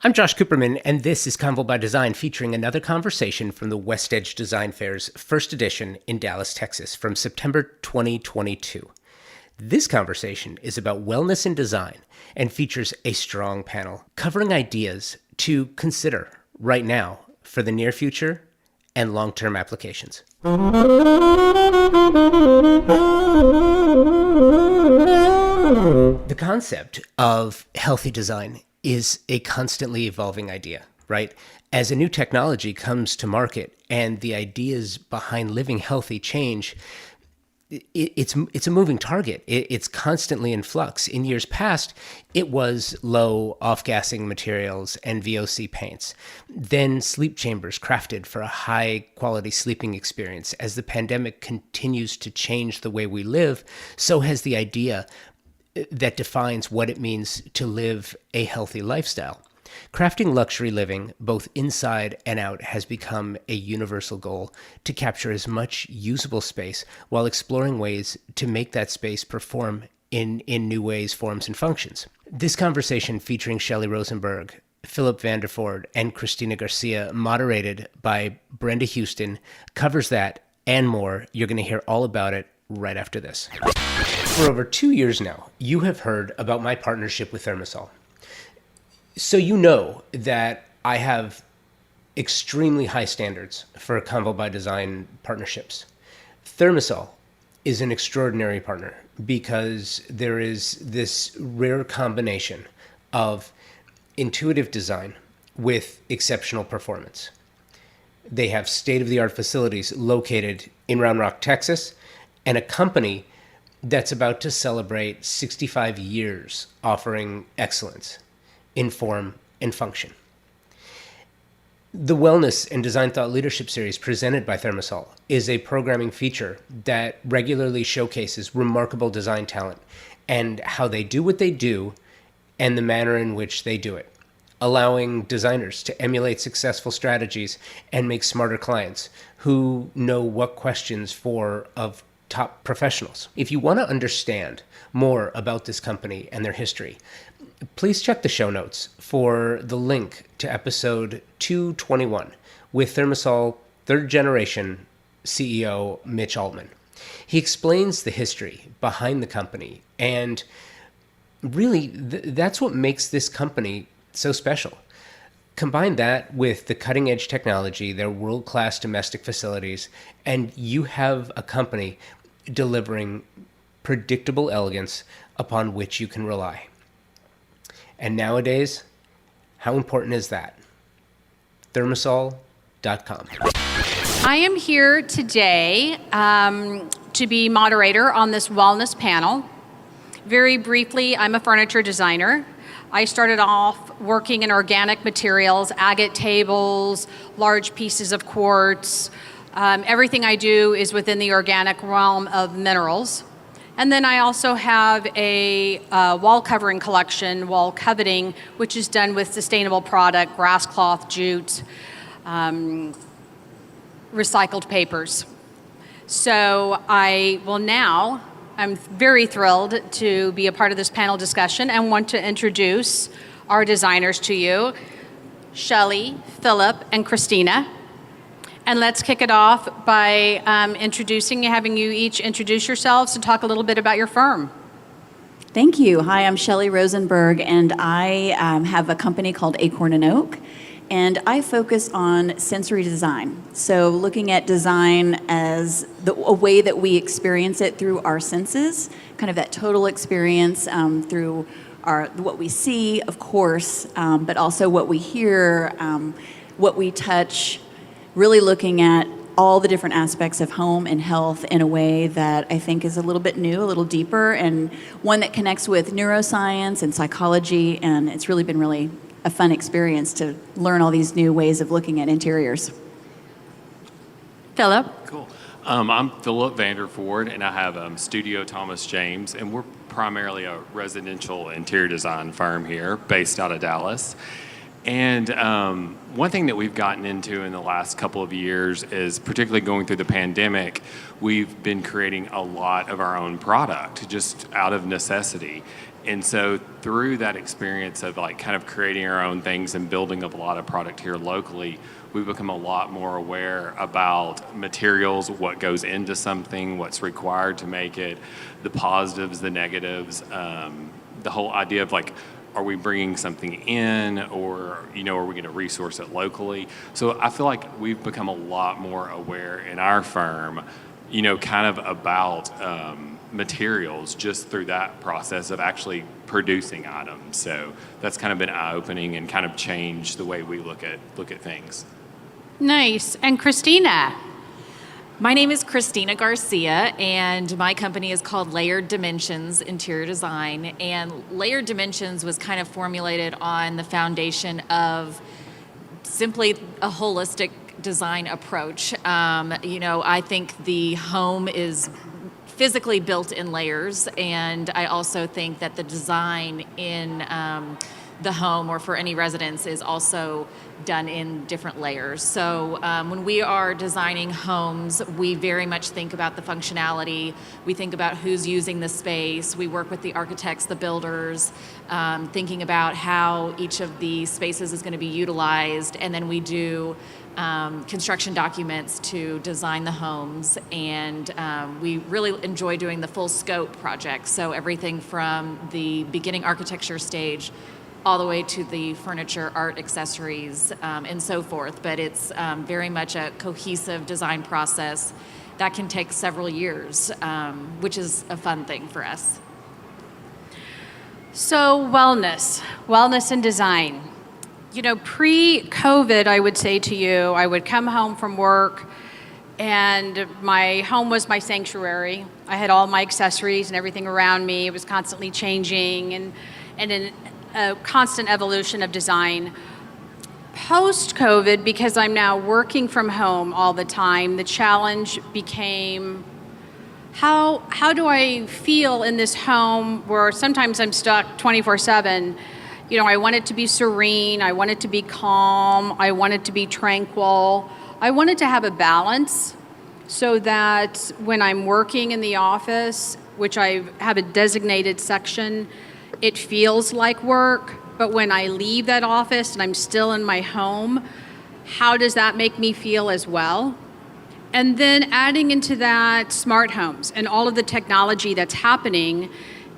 I'm Josh Cooperman, and this is Convo by Design, featuring another conversation from the WestEdge Design Fair's first edition in Dallas, Texas, from September 2022. This conversation is about wellness in design and features a strong panel covering ideas to consider right now for the near future and long-term applications. The concept of healthy design is a constantly evolving idea, right? As a new technology comes to market and the ideas behind living healthy change, it's a moving target. It's constantly in flux. In years past, it was low off-gassing materials and VOC paints. Then sleep chambers crafted for a high-quality sleeping experience. As the pandemic continues to change the way we live, so has the idea that defines what it means to live a healthy lifestyle. Crafting luxury living, both inside and out, has become a universal goal to capture as much usable space while exploring ways to make that space perform in new ways, forms, and functions. This conversation, featuring Shelley Rosenberg, Philip Vanderford, and Christina Garcia, moderated by Brenda Houston, covers that and more. You're going to hear all about it right after this. For over 2 years now, you have heard about my partnership with Thermosol. So you know that I have extremely high standards for Convo by Design partnerships. Thermosol is an extraordinary partner because there is this rare combination of intuitive design with exceptional performance. They have state-of-the-art facilities located in Round Rock, Texas, and a company that's about to celebrate 65 years offering excellence in form and function. The Wellness and Design Thought Leadership Series presented by Thermosol is a programming feature that regularly showcases remarkable design talent and how they do what they do and the manner in which they do it, allowing designers to emulate successful strategies and make smarter clients who know what questions of top professionals. If you want to understand more about this company and their history, please check the show notes for the link to episode 221 with Thermosol third generation CEO Mitch Altman. He explains the history behind the company, and really that's what makes this company so special. Combine that with the cutting edge technology, their world-class domestic facilities, and you have a company delivering predictable elegance upon which you can rely. And nowadays, how important is that? Thermosol.com. I am here today to be moderator on this wellness panel. Very briefly, I'm a furniture designer. I started off working in organic materials, agate tables, large pieces of quartz. Everything I do is within the organic realm of minerals. And then I also have a wall covering collection, wall coveting, which is done with sustainable product, grass cloth, jute, recycled papers. So I'm very thrilled to be a part of this panel discussion and want to introduce our designers to you, Shelley, Philip, and Christina. And let's kick it off by having you each introduce yourselves and talk a little bit about your firm. Thank you. Hi, I'm Shelley Rosenberg, and I have a company called Acorn and Oak, and I focus on sensory design. So looking at design as a way that we experience it through our senses, kind of that total experience through what we see, of course, but also what we hear, what we touch, really looking at all the different aspects of home and health in a way that I think is a little bit new, a little deeper, and one that connects with neuroscience and psychology, and it's really been a fun experience to learn all these new ways of looking at interiors. Philip? Cool. I'm Philip Vanderford, and I have Studio Thomas James, and we're primarily a residential interior design firm here based out of Dallas. And one thing that we've gotten into in the last couple of years is, particularly going through the pandemic, we've been creating a lot of our own product just out of necessity. And so through that experience of like kind of creating our own things and building up a lot of product here locally, we've become a lot more aware about materials, what goes into something, what's required to make it, the positives, the negatives, the whole idea of like, are we bringing something in, or are we going to resource it locally? So I feel like we've become a lot more aware in our firm, kind of about materials just through that process of actually producing items. So that's kind of been eye-opening and kind of changed the way we look at things. Nice. And Christina? My name is Christina Garcia, and my company is called Layered Dimensions Interior Design. And Layered Dimensions was kind of formulated on the foundation of simply a holistic design approach. I think the home is physically built in layers, and I also think that the design in the home or for any residence is also done in different layers. So when we are designing homes, we very much think about the functionality. We think about who's using the space. We work with the architects, the builders, thinking about how each of the spaces is going to be utilized. And then we do construction documents to design the homes. And we really enjoy doing the full scope projects. So everything from the beginning architecture stage all the way to the furniture, art, accessories, and so forth. But it's very much a cohesive design process that can take several years, which is a fun thing for us. So wellness and design. Pre-COVID, I would say to you, I would come home from work and my home was my sanctuary. I had all my accessories and everything around me. It was constantly changing and in a constant evolution of design. Post-COVID, because I'm now working from home all the time, the challenge became how do I feel in this home where sometimes I'm stuck 24/7. I want it to be serene, I want it to be calm, I want it to be tranquil. I want it to have a balance so that when I'm working in the office, which I have a designated section, it feels like work, but when I leave that office and I'm still in my home, how does that make me feel as well? And then adding into that smart homes and all of the technology that's happening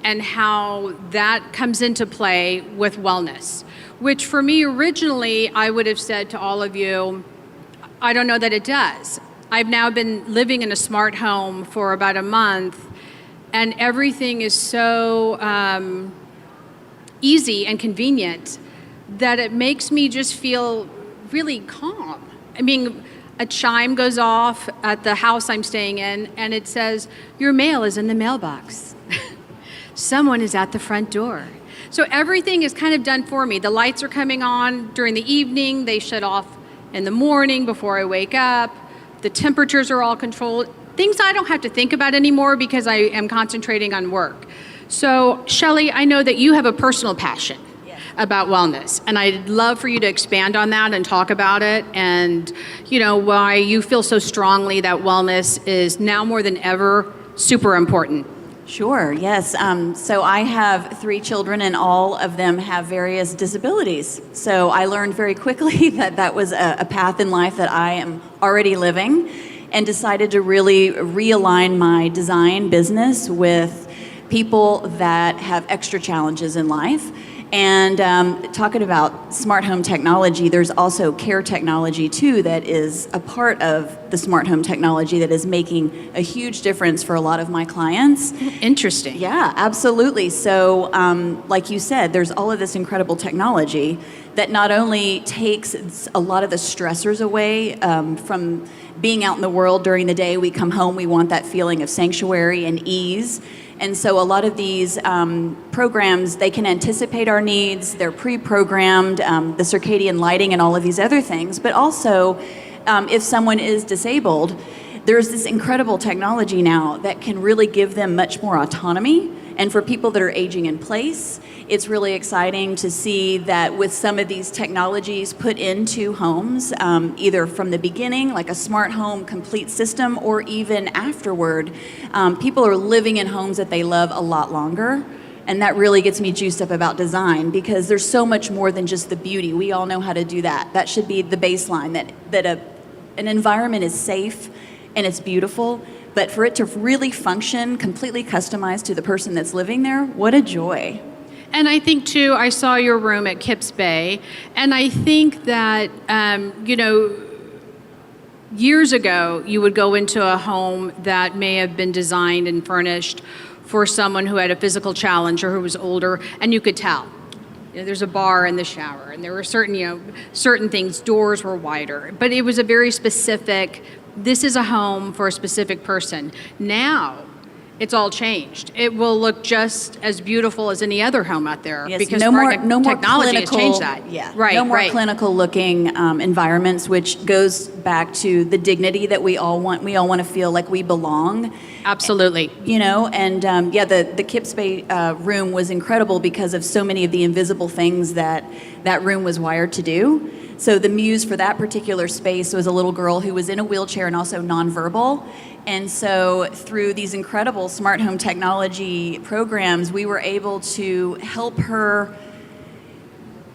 and how that comes into play with wellness, which for me originally, I would have said to all of you, I don't know that it does. I've now been living in a smart home for about a month, and everything is so easy and convenient that it makes me just feel really calm. I mean, a chime goes off at the house I'm staying in and it says, your mail is in the mailbox. Someone is at the front door. So everything is kind of done for me. The lights are coming on during the evening. They shut off in the morning before I wake up. The temperatures are all controlled. Things I don't have to think about anymore because I am concentrating on work. So, Shelley, I know that you have a personal passion about wellness, and I'd love for you to expand on that and talk about it and, why you feel so strongly that wellness is now more than ever super important. Sure, yes. So I have 3 children, and all of them have various disabilities. So I learned very quickly that was a path in life that I am already living, and decided to really realign my design business with people that have extra challenges in life. And talking about smart home technology, there's also care technology too that is a part of the smart home technology that is making a huge difference for a lot of my clients. Interesting. Yeah, absolutely. So like you said, there's all of this incredible technology that not only takes a lot of the stressors away from being out in the world during the day. We come home, we want that feeling of sanctuary and ease. And so a lot of these programs, they can anticipate our needs, they're pre-programmed, the circadian lighting and all of these other things. But also, if someone is disabled, there's this incredible technology now that can really give them much more autonomy And for people that are aging in place, it's really exciting to see that with some of these technologies put into homes, either from the beginning, like a smart home complete system, or even afterward, people are living in homes that they love a lot longer. And that really gets me juiced up about design, because there's so much more than just the beauty. We all know how to do that. That should be the baseline, that an environment is safe and it's beautiful, but for it to really function completely customized to the person that's living there, what a joy. And I think, too, I saw your room at Kips Bay, and I think that, years ago, you would go into a home that may have been designed and furnished for someone who had a physical challenge or who was older, and you could tell. There's a bar in the shower, and there were certain things, doors were wider, but it was a very specific, this is a home for a specific person. Now, it's all changed. It will look just as beautiful as any other home out there, Yes, because no more technology has clinical, changed that. Yeah, Right, no more right. clinical looking environments, which goes back to the dignity that we all want. We all want to feel like we belong. Absolutely. The Kips Bay room was incredible because of so many of the invisible things that room was wired to do. So the muse for that particular space was a little girl who was in a wheelchair and also nonverbal. And so through these incredible smart home technology programs, we were able to help her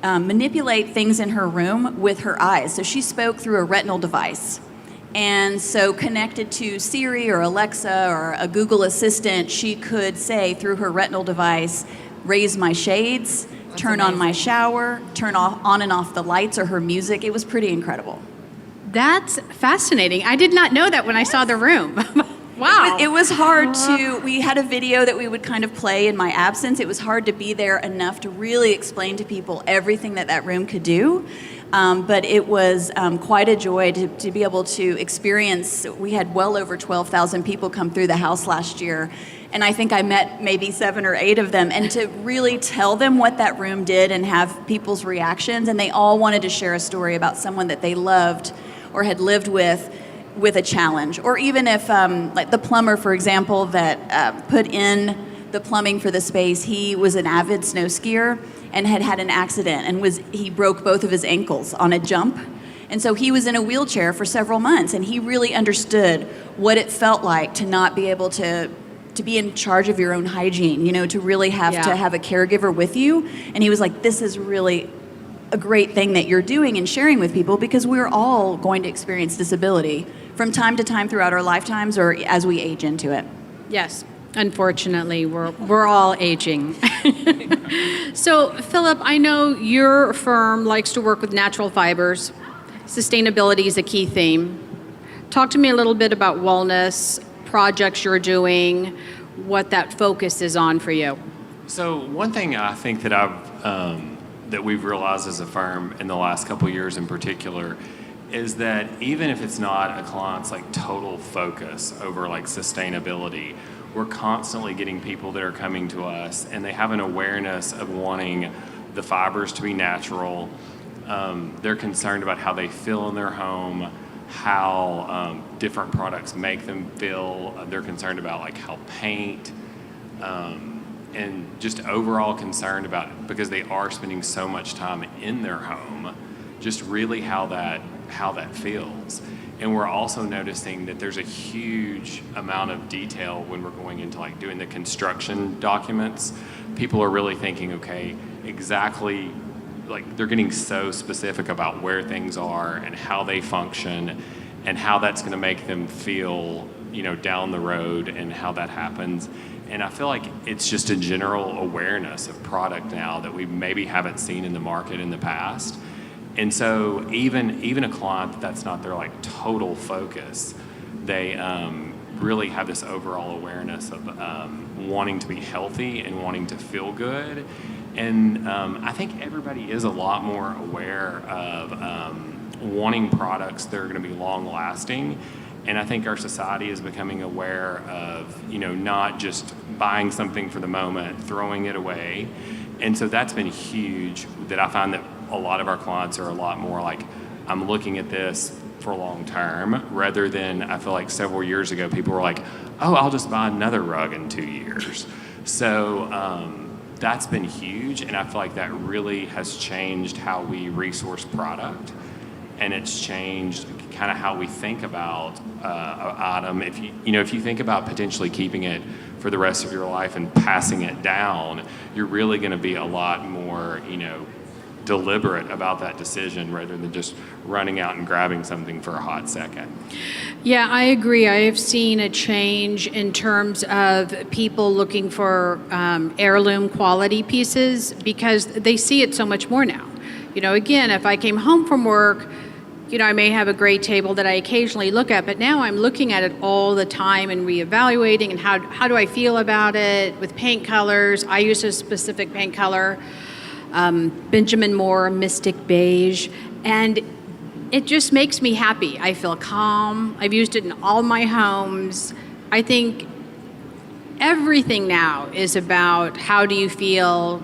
manipulate things in her room with her eyes. So she spoke through a retinal device. And so connected to Siri or Alexa or a Google Assistant, she could say through her retinal device, raise my shades, turn on my shower, turn on and off the lights or her music. It was pretty incredible. That's fascinating. I did not know that when I saw the room. Wow. It was hard we had a video that we would kind of play in my absence. It was hard to be there enough to really explain to people everything that room could do. But it was quite a joy to be able to experience. We had well over 12,000 people come through the house last year. And I think I met maybe 7 or 8 of them. And to really tell them what that room did and have people's reactions. And they all wanted to share a story about someone that they loved or had lived with a challenge. Or even if, like the plumber, for example, that put in the plumbing for the space, he was an avid snow skier and had an accident and he broke both of his ankles on a jump. And so he was in a wheelchair for several months, and he really understood what it felt like to not be able to be in charge of your own hygiene, to really have to have a caregiver with you. And he was like, this is really a great thing that you're doing and sharing with people, because we're all going to experience disability from time to time throughout our lifetimes or as we age into it. Yes. Unfortunately, we're all aging. So, Philip, I know your firm likes to work with natural fibers. Sustainability is a key theme. Talk to me a little bit about wellness, projects you're doing, what that focus is on for you. So one thing I think that that we've realized as a firm in the last couple of years in particular is that even if it's not a client's like total focus over like sustainability, we're constantly getting people that are coming to us and they have an awareness of wanting the fibers to be natural. They're concerned about how they feel in their home, how different products make them feel. They're concerned about like how paint, and just overall concerned about, because they are spending so much time in their home, just really how that feels. And we're also noticing that there's a huge amount of detail when we're going into like doing the construction documents. People are really thinking, okay, exactly, like they're getting so specific about where things are and how they function and how that's going to make them feel, down the road and how that happens. And I feel like it's just a general awareness of product now that we maybe haven't seen in the market in the past. And so even a client that's not their like total focus, they really have this overall awareness of wanting to be healthy and wanting to feel good. And I think everybody is a lot more aware of wanting products that are going to be long lasting. And I think our society is becoming aware of, not just buying something for the moment, throwing it away. And so that's been huge, that I find that a lot of our clients are a lot more like, I'm looking at this for long term, rather than I feel like several years ago, people were like, oh, I'll just buy another rug in 2 years. So that's been huge, and I feel like that really has changed how we resource product, and it's changed kind of how we think about an item. If you think about potentially keeping it for the rest of your life and passing it down, you're really going to be a lot more, deliberate about that decision rather than just running out and grabbing something for a hot second. Yeah, I agree. I have seen a change in terms of people looking for heirloom quality pieces because they see it so much more now. Again, if I came home from work, I may have a great table that I occasionally look at, but now I'm looking at it all the time and reevaluating and how do I feel about it with paint colors. I use a specific paint color, Benjamin Moore Mystic Beige, and it just makes me happy. I feel calm. I've used it in all my homes. I think everything now is about how do you feel,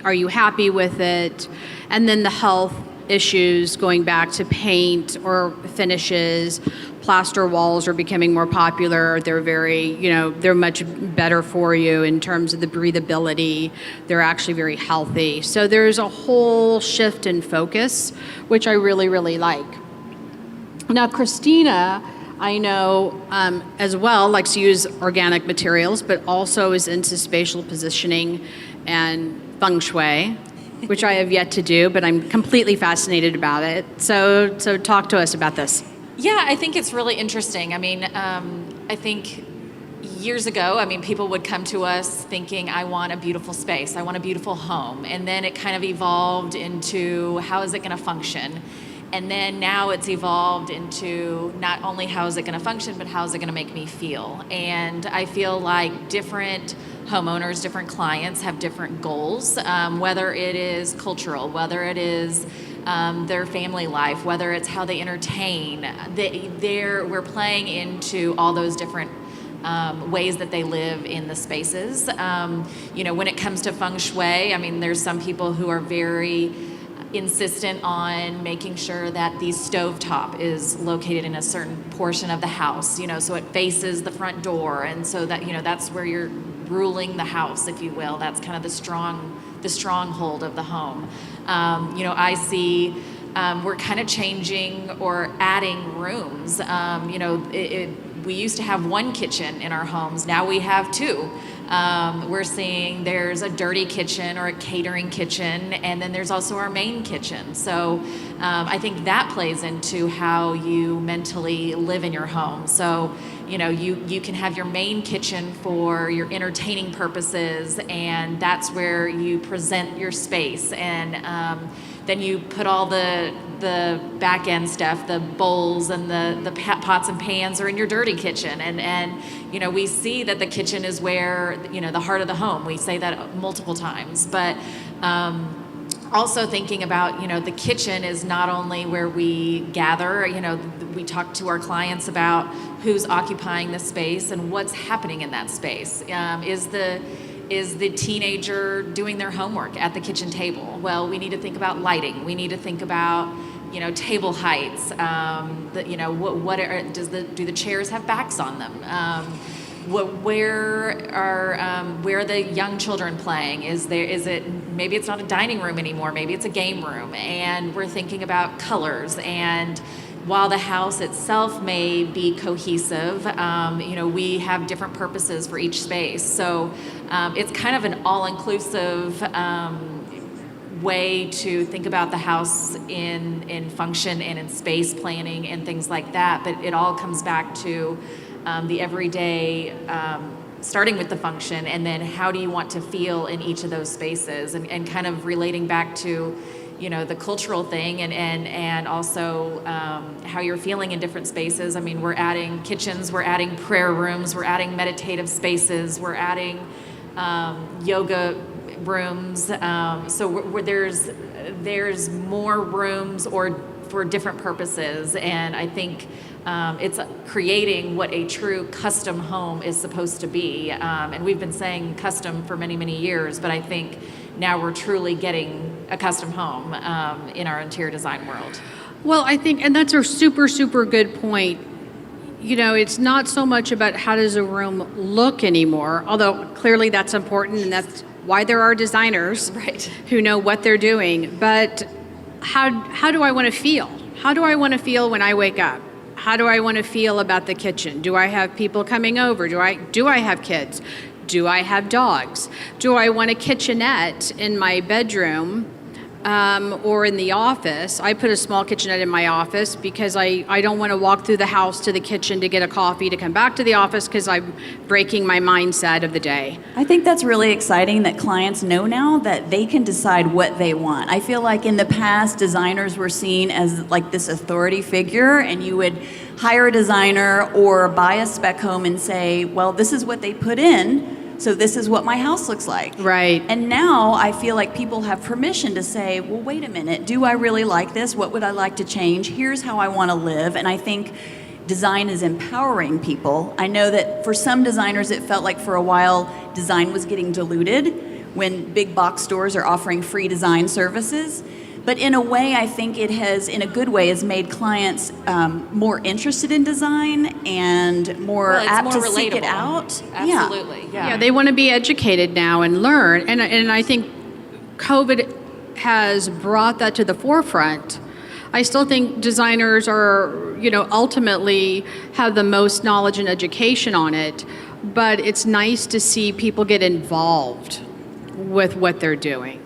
are you happy with it, and then the health issues going back to paint or finishes. Plaster walls are becoming more popular. They're very, they're much better for you in terms of the breathability. They're actually very healthy. So there's a whole shift in focus, which I really, really like. Now, Christina, I know as well likes to use organic materials, but also is into spatial positioning and feng shui, which I have yet to do, but I'm completely fascinated about it. So talk to us about this. Yeah, I think it's really interesting. I think years ago, people would come to us thinking, I want a beautiful space, I want a beautiful home. And then it kind of evolved into how is it going to function? And then now it's evolved into not only how is it going to function, but how is it going to make me feel? And I feel like different homeowners, different clients have different goals, whether it is cultural, whether it is their family life, whether it's how they entertain. We're playing into all those different ways that they live in the spaces. When it comes to feng shui, there's some people who are very insistent on making sure that the stovetop is located in a certain portion of the house, so it faces the front door, and so that that's where you're ruling the house, if you will. That's kind of the stronghold of the home. I see we're kind of changing or adding rooms. We used to have one kitchen in our homes. Now we have two. We're seeing there's a dirty kitchen or a catering kitchen, and then there's also our main kitchen. So I think that plays into how you mentally live in your home. So you can have your main kitchen for your entertaining purposes, and that's where you present your space, and then you put all the back end stuff, the bowls and the pots and pans are in your dirty kitchen, and we see that the kitchen is where the heart of the home. We say that multiple times, but also thinking about the kitchen is not only where we gather. We talk to our clients about who's occupying the space and what's happening in that space. Is the teenager doing their homework at the kitchen table? Well, we need to think about lighting. We need to think about table heights. Do the chairs have backs on them? Where are the young children playing? Maybe it's not a dining room anymore, maybe it's a game room, and we're thinking about colors. And while the house itself may be cohesive, we have different purposes for each space. So it's kind of an all-inclusive way to think about the house in function and in space planning and things like that. But it all comes back to the everyday, starting with the function, and then how do you want to feel in each of those spaces, and kind of relating back to the cultural thing, and also how you're feeling in different spaces. We're adding kitchens, we're adding prayer rooms, we're adding meditative spaces, we're adding yoga rooms. So there's more rooms for different purposes, and I think it's creating what a true custom home is supposed to be. And we've been saying custom for many, many years, but I think now we're truly getting a custom home in our interior design world. Well, I think, and that's a super, super good point. it's not so much about how does a room look anymore, although clearly that's important and that's why there are designers Right. who know what they're doing. But how do I want to feel? How do I want to feel when I wake up? How do I want to feel about the kitchen? Do I have people coming over? Do I have kids? Do I have dogs? Do I want a kitchenette in my bedroom or in the office? I put a small kitchenette in my office because I don't want to walk through the house to the kitchen to get a coffee to come back to the office because I'm breaking my mindset of the day. I think that's really exciting that clients know now that they can decide what they want. I feel like in the past, designers were seen as like this authority figure, and you would hire a designer or buy a spec home and say, well, this is what they put in, so this is what my house looks like. Right. And now I feel like people have permission to say, well, wait a minute, do I really like this? What would I like to change? Here's how I want to live. And I think design is empowering people. I know that for some designers, it felt like for a while design was getting diluted when big box stores are offering free design services. But in a way, I think it has, in a good way, has made clients more interested in design and more Well, it's apt more to seek it relatable. out. Absolutely. Yeah, they want to be educated now and learn. And I think COVID has brought that to the forefront. I still think designers are, ultimately have the most knowledge and education on it, but it's nice to see people get involved with what they're doing.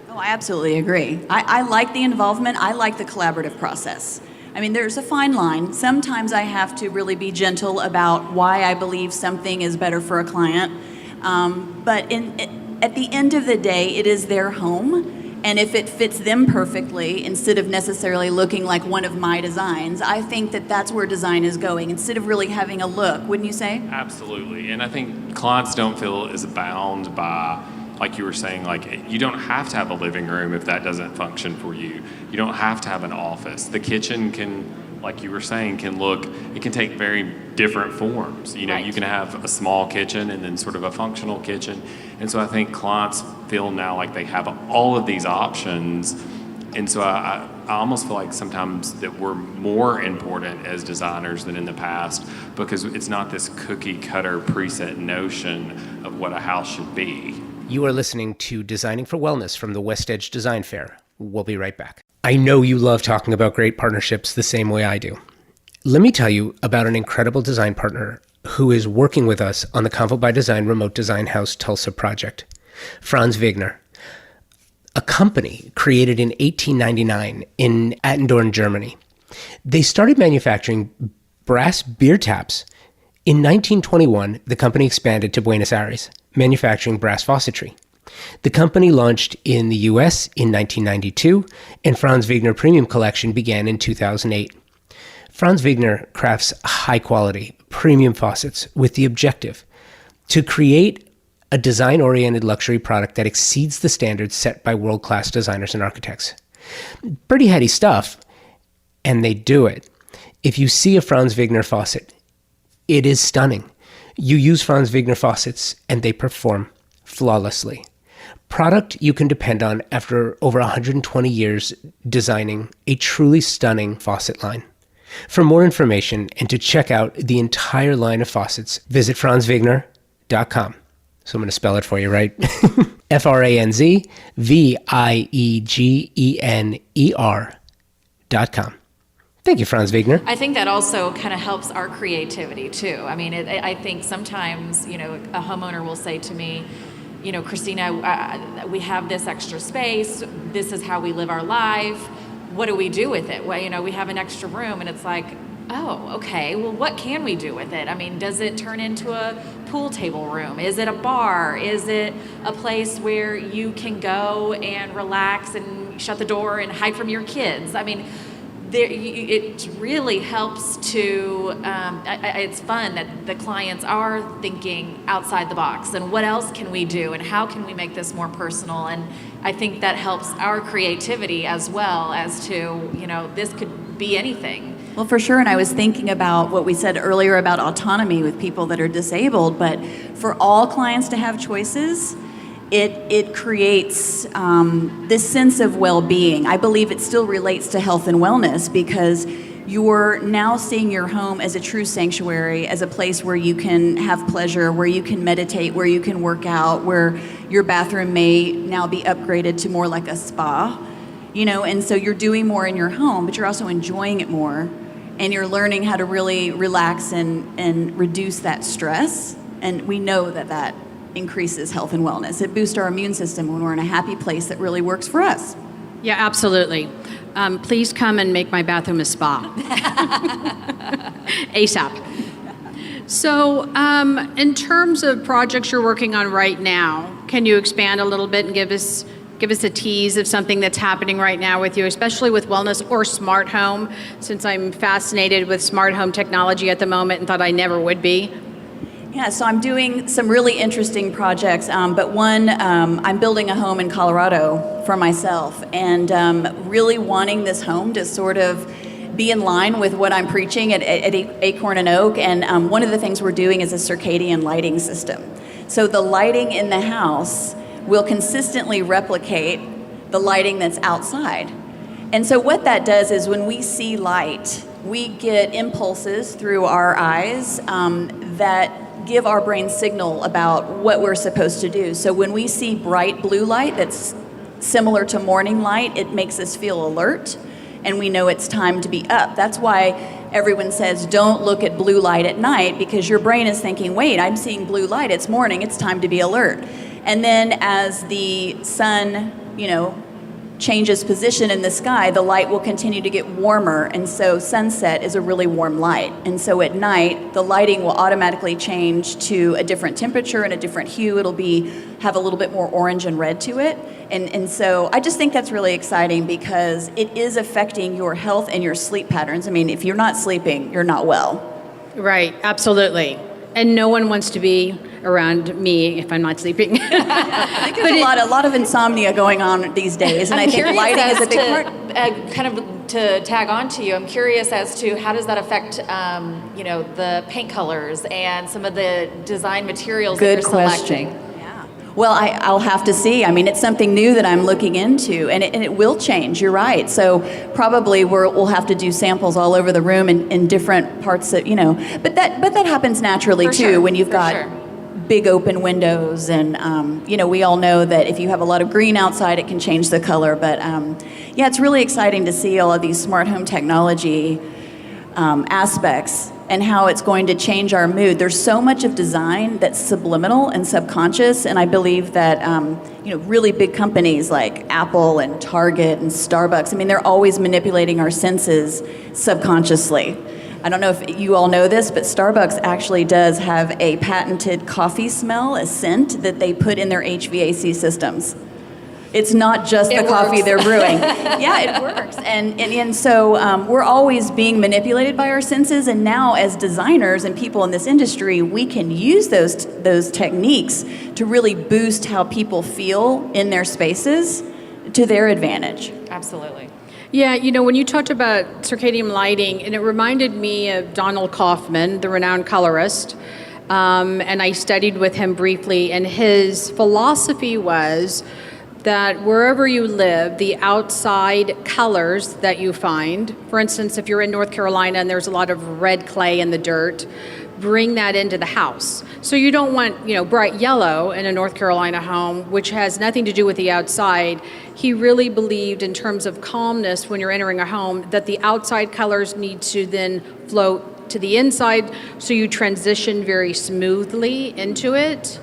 Oh, I absolutely agree. I like the involvement. I like the collaborative process. I mean, there's a fine line. Sometimes I have to really be gentle about why I believe something is better for a client. But at the end of the day, it is their home. And if it fits them perfectly, instead of necessarily looking like one of my designs, I think that that's where design is going, instead of really having a look, wouldn't you say? Absolutely. And I think clients don't feel as bound by, like you were saying, like you don't have to have a living room if that doesn't function for you. You don't have to have an office. The kitchen can, like you were saying, it can take very different forms. Right. You can have a small kitchen and then sort of a functional kitchen. And so I think clients feel now like they have all of these options. And so I almost feel like sometimes that we're more important as designers than in the past, because it's not this cookie cutter preset notion of what a house should be. You are listening to Designing for Wellness from the WestEdge Design Fair. We'll be right back. I know you love talking about great partnerships the same way I do. Let me tell you about an incredible design partner who is working with us on the Convo by Design Remote Design House Tulsa project. Franz Wegner, a company created in 1899 in Attendorn, Germany. They started manufacturing brass beer taps. In 1921, the company expanded to Buenos Aires, manufacturing brass faucetry. The company launched in the US in 1992, and Franz Wegner Premium Collection began in 2008. Franz Wegner crafts high-quality, premium faucets with the objective to create a design-oriented luxury product that exceeds the standards set by world-class designers and architects. Pretty heady stuff, and they do it. If you see a Franz Wegner faucet, it is stunning. You use Franz Wegner faucets, and they perform flawlessly. Product you can depend on after over 120 years designing a truly stunning faucet line. For more information and to check out the entire line of faucets, visit franzwegner.com. So I'm going to spell it for you, right? FranzVegner.com. Thank you, Franz Wegner. I think that also kind of helps our creativity too. I mean, I think sometimes, a homeowner will say to me, Christina, we have this extra space. This is how we live our life. What do we do with it? Well, we have an extra room, and it's like, oh, okay. Well, what can we do with it? I mean, does it turn into a pool table room? Is it a bar? Is it a place where you can go and relax and shut the door and hide from your kids? I mean, it really helps to, it's fun that the clients are thinking outside the box and what else can we do and how can we make this more personal, and I think that helps our creativity as well as to, this could be anything. Well, for sure, and I was thinking about what we said earlier about autonomy with people that are disabled, but for all clients to have choices, it creates this sense of well-being. I believe it still relates to health and wellness because you're now seeing your home as a true sanctuary, as a place where you can have pleasure, where you can meditate, where you can work out, where your bathroom may now be upgraded to more like a spa, and so you're doing more in your home, but you're also enjoying it more, and you're learning how to really relax and reduce that stress, and we know that increases health and wellness. It boosts our immune system when we're in a happy place that really works for us. Yeah, absolutely. Please come and make my bathroom a spa. ASAP. So, in terms of projects you're working on right now, can you expand a little bit and give us a tease of something that's happening right now with you, especially with wellness or smart home, since I'm fascinated with smart home technology at the moment and thought I never would be? Yeah, so I'm doing some really interesting projects, but one, I'm building a home in Colorado for myself, and really wanting this home to sort of be in line with what I'm preaching at Acorn and Oak, and one of the things we're doing is a circadian lighting system. So the lighting in the house will consistently replicate the lighting that's outside. And so what that does is when we see light, we get impulses through our eyes that give our brain signal about what we're supposed to do. So when we see bright blue light that's similar to morning light, it makes us feel alert, and we know it's time to be up. That's why everyone says don't look at blue light at night, because your brain is thinking, wait, I'm seeing blue light, it's morning, it's time to be alert. And then as the sun, changes position in the sky, the light will continue to get warmer, and so sunset is a really warm light. And so at night, the lighting will automatically change to a different temperature and a different hue. It'll have a little bit more orange and red to it. And so I just think that's really exciting, because it is affecting your health and your sleep patterns. I mean, if you're not sleeping, you're not well. Right, absolutely. And no one wants to be around me if I'm not sleeping. I think there's a lot of insomnia going on these days, and I think lighting is a big part. Kind of to tag on to you, I'm curious as to how does that affect, the paint colors and some of the design materials that you're selecting? Yeah. Well, I'll have to see. I mean, it's something new that I'm looking into, and it will change. You're right. So probably we'll have to do samples all over the room in different parts that, but that happens naturally too when you've got big open windows, and we all know that if you have a lot of green outside, it can change the color. But yeah, it's really exciting to see all of these smart home technology aspects and how it's going to change our mood. There's so much of design that's subliminal and subconscious, and I believe that really big companies like Apple and Target and Starbucks, I mean, they're always manipulating our senses subconsciously. I don't know if you all know this, but Starbucks actually does have a patented coffee smell, a scent that they put in their HVAC systems. It's not just the coffee they're brewing. Yeah, it works. And so we're always being manipulated by our senses, and now as designers and people in this industry, we can use those techniques to really boost how people feel in their spaces to their advantage. Absolutely. Yeah, when you talked about circadian lighting, and it reminded me of Donald Kaufman, the renowned colorist, and I studied with him briefly, and his philosophy was that wherever you live, the outside colors that you find, for instance, if you're in North Carolina and there's a lot of red clay in the dirt, bring that into the house. So you don't want, bright yellow in a North Carolina home, which has nothing to do with the outside. He really believed in terms of calmness when you're entering a home that the outside colors need to then float to the inside, so you transition very smoothly into it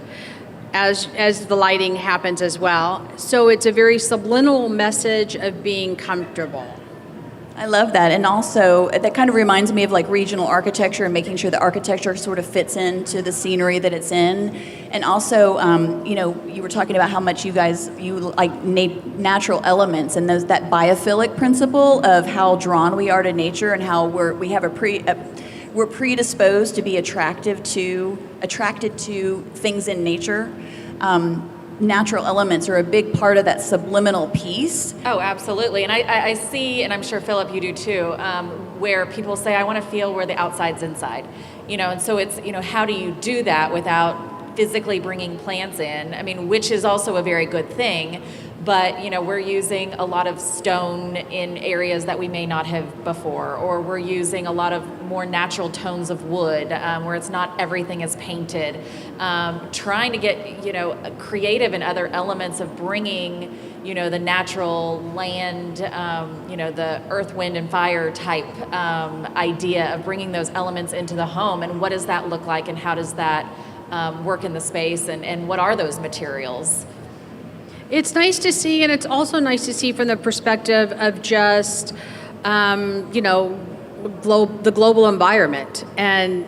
as the lighting happens as well. So it's a very subliminal message of being comfortable. I love that. And also, that kind of reminds me of like regional architecture and making sure the architecture sort of fits into the scenery that it's in. And also, you were talking about how much you like natural elements, and that biophilic principle of how drawn we are to nature, and how we're predisposed to be attracted to things in nature. Natural elements are a big part of that subliminal piece. Oh, absolutely. And I see, and I'm sure, Philip, you do too, where people say, I want to feel where the outside's inside. And so it's, how do you do that without physically bringing plants in? I mean, which is also a very good thing. but we're using a lot of stone in areas that we may not have before, or we're using a lot of more natural tones of wood where it's not everything is painted. Trying to get creative in other elements of bringing the natural land, the earth, wind, and fire type idea of bringing those elements into the home, and what does that look like, and how does that work in the space, and what are those materials? It's nice to see, and it's also nice to see from the perspective of just, the global environment. And,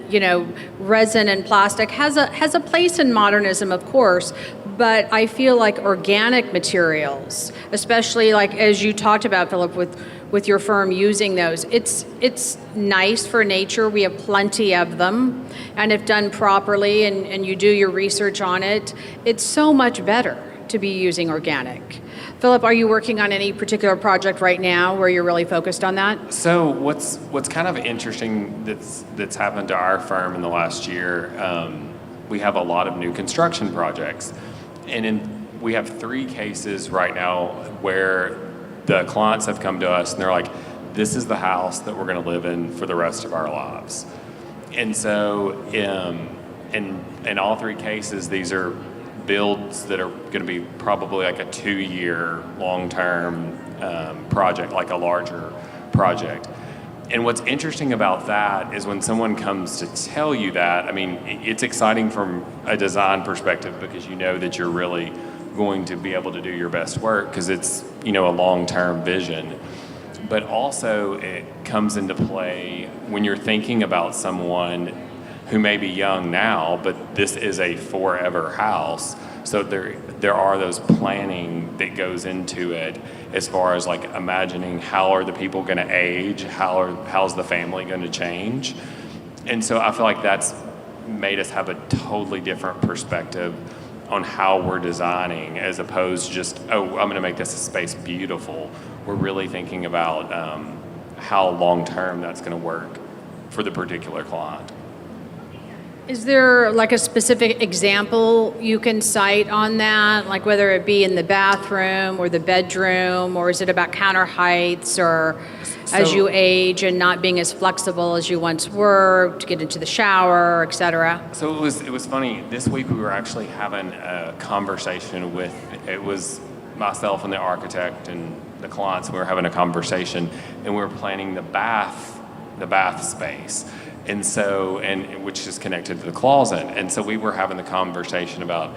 resin and plastic has a place in modernism, of course, but I feel like organic materials, especially like as you talked about, Philip, with your firm using those, it's nice for nature. We have plenty of them, and if done properly and you do your research on it, it's so much better to be using organic. Philip, are you working on any particular project right now where you're really focused on that? So what's kind of interesting that's happened to our firm in the last year, we have a lot of new construction projects, and we have 3 cases right now where the clients have come to us and they're like, this is the house that we're going to live in for the rest of our lives. And so in all 3 cases, these are builds that are going to be probably like a 2-year long-term project, like a larger project. And what's interesting about that is when someone comes to tell you that, I mean, it's exciting from a design perspective because you know that you're really going to be able to do your best work because it's, a long-term vision. But also it comes into play when you're thinking about someone who may be young now, but this is a forever house. So there are those planning that goes into it as far as like imagining how are the people going to age, how's the family going to change. And so I feel like that's made us have a totally different perspective on how we're designing as opposed to just, I'm going to make this space beautiful. We're really thinking about how long-term that's going to work for the particular client. Is there like a specific example you can cite on that, like whether it be in the bathroom or the bedroom, or is it about counter heights, or as you age and not being as flexible as you once were to get into the shower, et cetera? So it was funny. This week we were actually having a conversation it was myself and the architect and the clients. We were having a conversation and we were planning the bath space. And so, which is connected to the closet. And so we were having the conversation about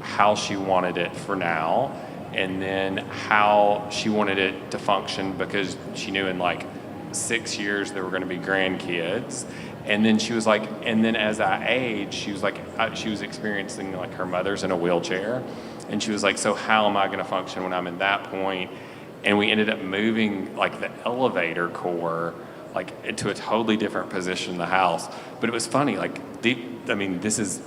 how she wanted it for now, and then how she wanted it to function because she knew in like 6 years there were going to be grandkids. And then she was like, and then as I aged, she was like, she was experiencing like her mother's in a wheelchair. And she was like, so how am I going to function when I'm in that point? And we ended up moving like the elevator core like into a totally different position in the house. But it was funny, like this is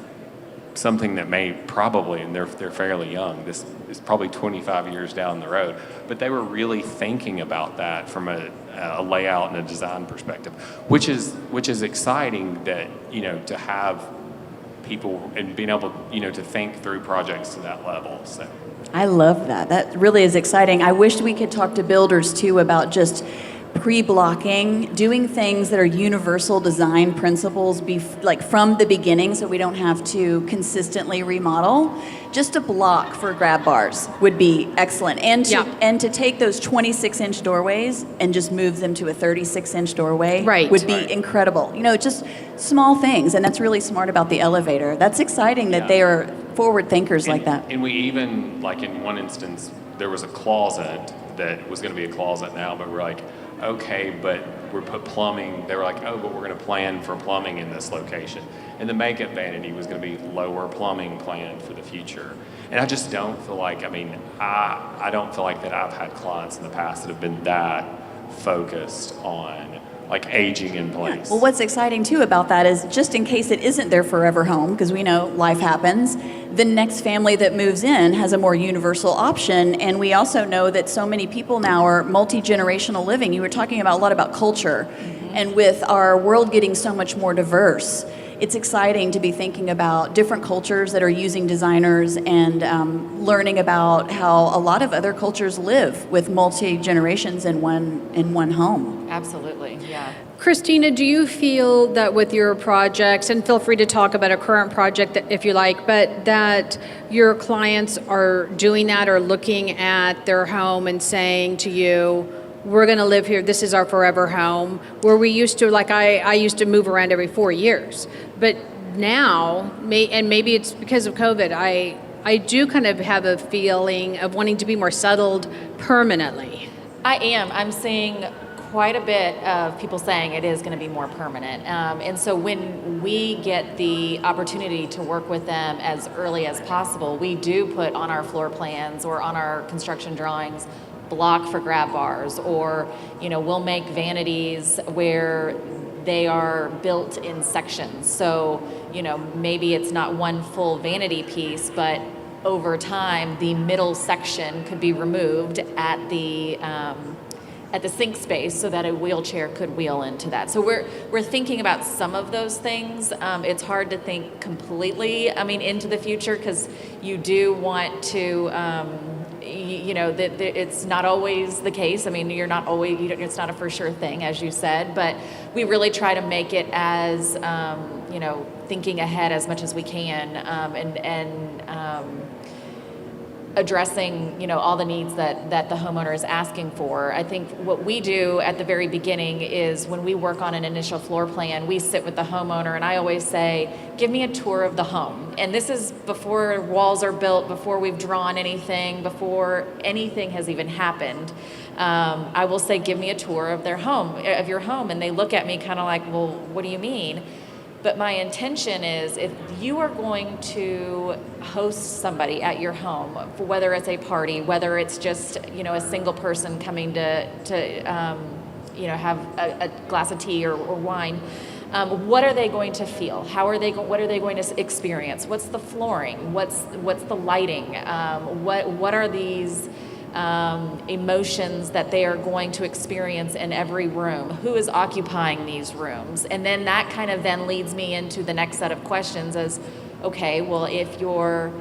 something that may probably, and they're fairly young, this is probably 25 years down the road, but they were really thinking about that from a layout and a design perspective, which is exciting that, to have people and being able, to think through projects to that level. So I love that. That really is exciting. I wish we could talk to builders too about just pre-blocking, doing things that are universal design principles like from the beginning so we don't have to consistently remodel. Just a block for grab bars would be excellent. And to take those 26-inch doorways and just move them to a 36-inch doorway would be incredible. Just small things, and that's really smart about the elevator. That's exciting that they are forward thinkers like that. And we even, like in one instance, there was a closet that was going to be a closet now, but we're like, okay, but we put plumbing. They were like, oh, but we're going to plan for plumbing in this location. And the makeup vanity was going to be lower plumbing planned for the future. And I just don't feel like, I don't feel like that I've had clients in the past that have been that focused on like aging in place. Yeah. Well, what's exciting too about that is just in case it isn't their forever home, because we know life happens, the next family that moves in has a more universal option. And we also know that so many people now are multi-generational living. You were talking about a lot about culture. Mm-hmm. And with our world getting so much more diverse, it's exciting to be thinking about different cultures that are using designers and learning about how a lot of other cultures live with multi-generations in one home. Absolutely, yeah. Christina, do you feel that with your projects, and feel free to talk about a current project if you like, but that your clients are doing that or looking at their home and saying to you, we're going to live here, this is our forever home, where we used to, like I used to move around every 4 years, but now, and maybe it's because of COVID, I do kind of have a feeling of wanting to be more settled permanently. I am. I'm seeing quite a bit of people saying it is going to be more permanent. And so when we get the opportunity to work with them as early as possible, we do put on our floor plans or on our construction drawings block for grab bars, or we'll make vanities where they are built in sections. So maybe it's not one full vanity piece, but over time the middle section could be removed at the sink space so that a wheelchair could wheel into that. So we're thinking about some of those things. It's hard to think completely, into the future, because you do want to, it's not always the case. You're not always, it's not a for sure thing, as you said, but we really try to make it as, thinking ahead as much as we can, and addressing all the needs that the homeowner is asking for. I think what we do at the very beginning is when we work on an initial floor plan, we sit with the homeowner, and I always say, give me a tour of the home. And this is before walls are built, before we've drawn anything, before anything has even happened. I will say, give me a tour of your home, and they look at me kind of like, well, what do you mean? But my intention is, if you are going to host somebody at your home, whether it's a party, whether it's just a single person coming to have a glass of tea or wine, what are they going to feel? What are they going to experience? What's the flooring? What's the lighting? What are these emotions that they are going to experience in every room? Who is occupying these rooms? And then that kind of then leads me into the next set of questions as, okay, well, if your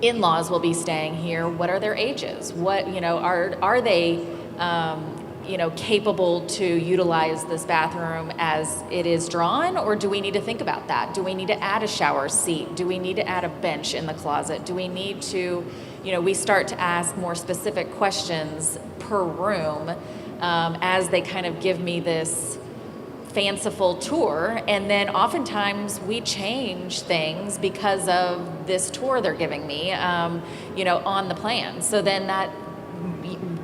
in-laws will be staying here, what are their ages? What, are they, capable to utilize this bathroom as it is drawn, or do we need to think about that? Do we need to add a shower seat? Do we need to add a bench in the closet? Do we need to, we start to ask more specific questions per room as they kind of give me this fanciful tour, and then oftentimes we change things because of this tour they're giving me, on the plan. So then that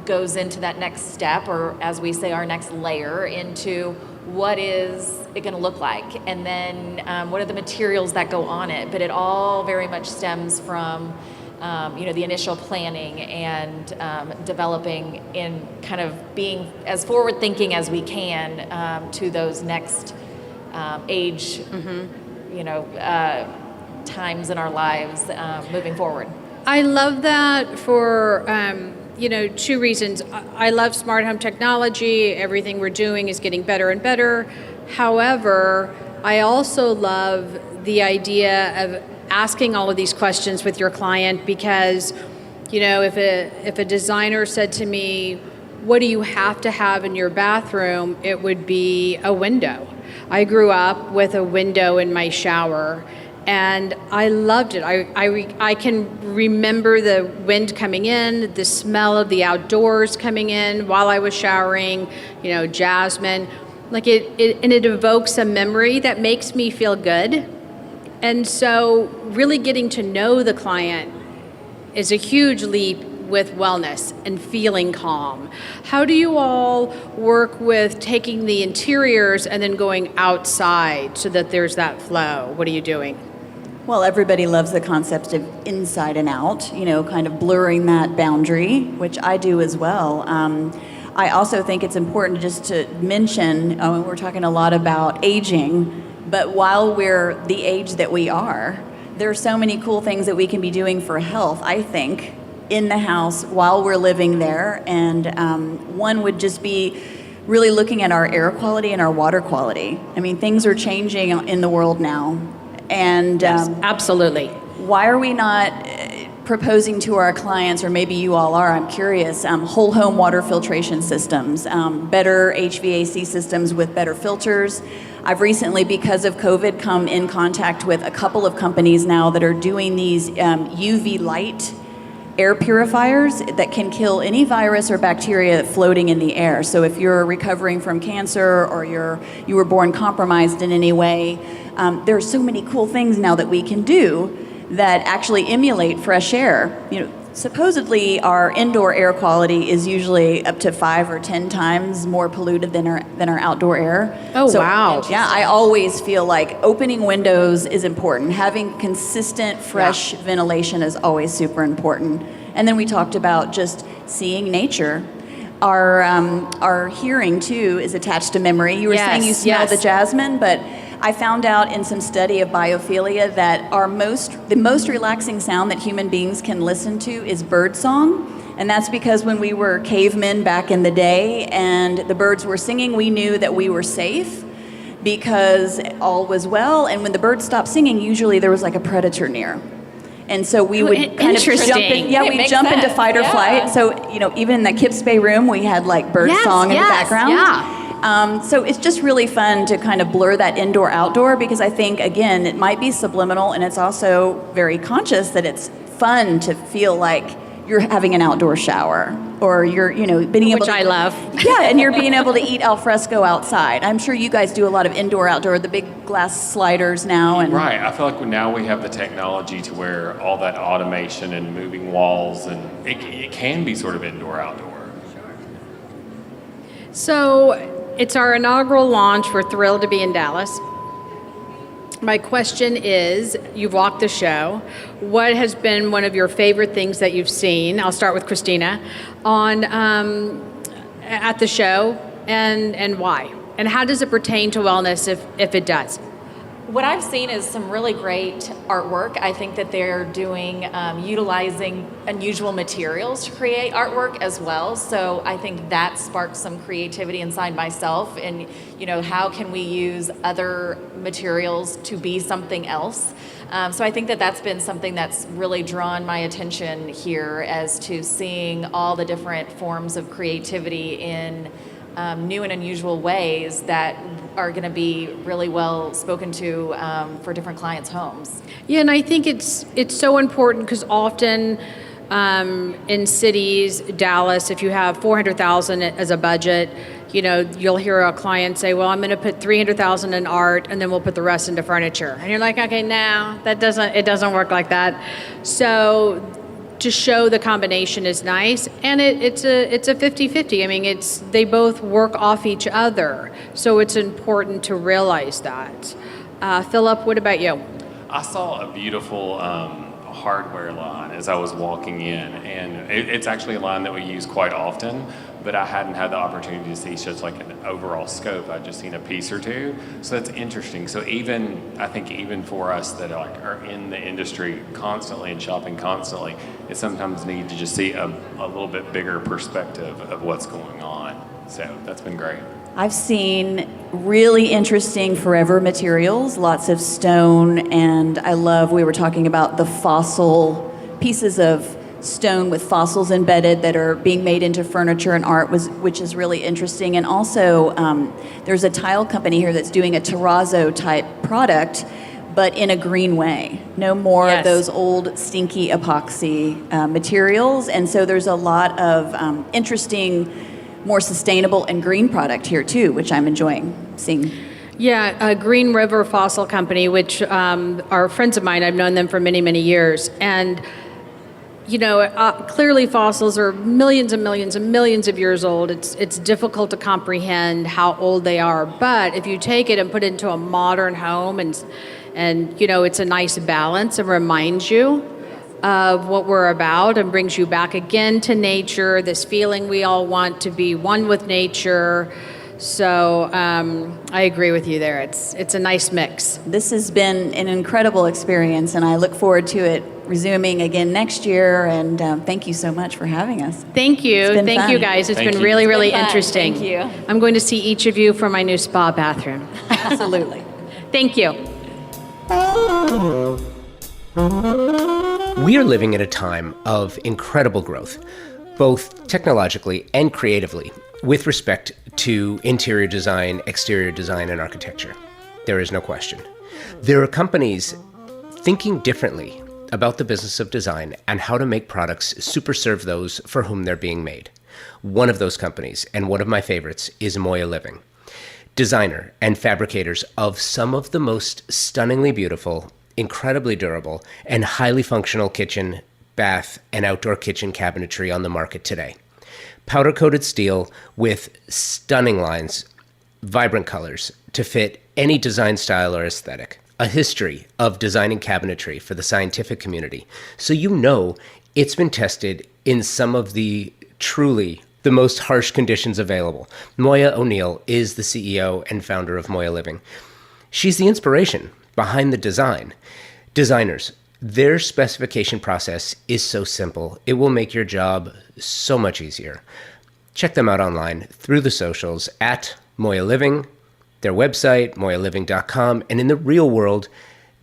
goes into that next step, or as we say, our next layer, into what is it going to look like, and then what are the materials that go on it. But it all very much stems from the initial planning and developing in kind of being as forward thinking as we can to those next age, times in our lives moving forward. I love that for two reasons. I love smart home technology. Everything we're doing is getting better and better. However, I also love the idea of asking all of these questions with your client, because if a designer said to me, what do you have to have in your bathroom, it would be a window. I grew up with a window in my shower, and I loved it. I can remember the wind coming in, the smell of the outdoors coming in while I was showering, jasmine. Like it evokes a memory that makes me feel good. And so really getting to know the client is a huge leap with wellness and feeling calm. How do you all work with taking the interiors and then going outside so that there's that flow? What are you doing? Well, everybody loves the concept of inside and out, kind of blurring that boundary, which I do as well. I also think it's important just to mention, we're talking a lot about aging, but while we're the age that we are, there are so many cool things that we can be doing for health, I think, in the house while we're living there. And one would just be really looking at our air quality and our water quality. I mean, things are changing in the world now. And Yes, absolutely. why are we not proposing to our clients, or maybe you all are, I'm curious, whole home water filtration systems, better HVAC systems with better filters? I've recently, because of COVID, come in contact with a couple of companies now that are doing these UV light air purifiers that can kill any virus or bacteria floating in the air. So if you're recovering from cancer or you were born compromised in any way, there are so many cool things now that we can do that actually emulate fresh air. You know, supposedly our indoor air quality is usually up to 5 or 10 times more polluted than our outdoor air. Oh, wow. Yeah, I always feel like opening windows is important. Having consistent, fresh ventilation is always super important. And then we talked about just seeing nature. Our hearing too is attached to memory. You were saying you smell the jasmine, but I found out in some study of biophilia that the most relaxing sound that human beings can listen to is bird song. And that's because when we were cavemen back in the day and the birds were singing, we knew that we were safe because all was well. And when the birds stopped singing, usually there was like a predator near. And so we would kind of jump into fight or flight. So, you know, even in the Kips Bay room, we had like bird song in the background. Yeah. So it's just really fun to kind of blur that indoor-outdoor, because I think, again, it might be subliminal, and it's also very conscious that it's fun to feel like you're having an outdoor shower, or you're, you know, being able Which to... I love. Yeah, and you're being able to eat al fresco outside. I'm sure you guys do a lot of indoor-outdoor, the big glass sliders now. And Right. I feel like now we have the technology to where all that automation and moving walls, and it can be sort of indoor-outdoor. So it's our inaugural launch. We're thrilled to be in Dallas. My question is, you've walked the show. What has been one of your favorite things that you've seen? I'll start with Christina on at the show, and why? And how does it pertain to wellness if it does? What I've seen is some really great artwork. I think that they're doing, utilizing unusual materials to create artwork as well. So I think that sparked some creativity inside myself. And, you know, how can we use other materials to be something else? So I think that that's been something that's really drawn my attention here, as to seeing all the different forms of creativity in new and unusual ways that are going to be really well spoken to for different clients' homes. Yeah, and I think it's so important because often in cities, Dallas, if you have $400,000 as a budget, you know, you'll hear a client say, "Well, I'm going to put $300,000 in art, and then we'll put the rest into furniture." And you're like, "Okay, no, it doesn't work like that." So to show the combination is nice, and it's a 50-50. I mean, they both work off each other, so it's important to realize that. Philip, what about you? I saw a beautiful hardware line as I was walking in, and it's actually a line that we use quite often, but I hadn't had the opportunity to see such like an overall scope. I'd just seen a piece or two, so that's interesting. So I think even for us that are in the industry constantly and shopping constantly, it sometimes need to just see a little bit bigger perspective of what's going on. So that's been great. I've seen really interesting forever materials, lots of stone, and we were talking about the fossil pieces of stone with fossils embedded that are being made into furniture and art, which is really interesting. And also, there's a tile company here that's doing a terrazzo type product, but in a green way. No more of those old stinky epoxy materials. And so there's a lot of interesting, more sustainable and green product here too, which I'm enjoying seeing. Yeah, Green River Fossil Company, which are friends of mine. I've known them for many, many years. And you know, clearly fossils are millions and millions and millions of years old. It's difficult to comprehend how old they are. But if you take it and put it into a modern home, and you know, it's a nice balance and reminds you of what we're about and brings you back again to nature, this feeling we all want to be one with nature. So I agree with you there. It's a nice mix. This has been an incredible experience, and I look forward to it resuming again next year. And thank you so much for having us. Thank you. It's been Thank fun. you, guys. It's Thank been you. really, It's really been fun. interesting. Thank you. I'm going to see each of you for my new spa bathroom. Absolutely. Thank you. We are living at a time of incredible growth, both technologically and creatively, with respect to interior design, exterior design, and architecture. There is no question. There are companies thinking differently about the business of design and how to make products super serve those for whom they're being made. One of those companies, and one of my favorites, is Moya Living. Designer and fabricators of some of the most stunningly beautiful, incredibly durable, and highly functional kitchen, bath, and outdoor kitchen cabinetry on the market today. Powder-coated steel with stunning lines, vibrant colors to fit any design style or aesthetic. A history of designing cabinetry for the scientific community, so you know it's been tested in some of the truly the most harsh conditions available. Moya O'Neill is the CEO and founder of Moya Living. She's the inspiration behind the design. Designers, their specification process is so simple. It will make your job so much easier. Check them out online through the socials at Moya Living, their website, moyaliving.com, and in the real world,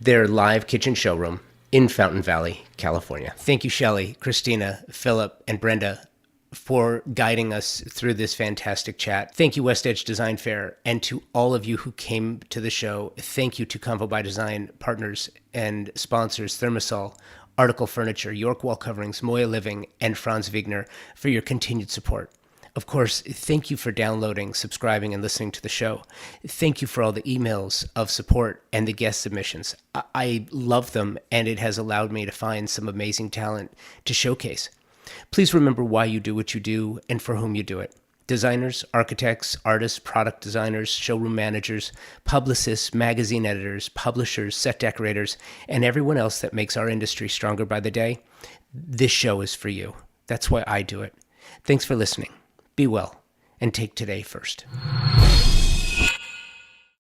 their live kitchen showroom in Fountain Valley, California. Thank you, Shelley, Christina, Philip, and Brenda, for guiding us through this fantastic chat. Thank you, WestEdge Design Fair, and to all of you who came to the show. Thank you to Convo By Design partners and sponsors, Thermosol, Article Furniture, York Wall Coverings, Moya Living, and Franz Wigner for your continued support. Of course, thank you for downloading, subscribing, and listening to the show. Thank you for all the emails of support and the guest submissions. I love them, and it has allowed me to find some amazing talent to showcase. Please remember why you do what you do and for whom you do it. Designers, architects, artists, product designers, showroom managers, publicists, magazine editors, publishers, set decorators, and everyone else that makes our industry stronger by the day, this show is for you. That's why I do it. Thanks for listening. Be well, and take today first.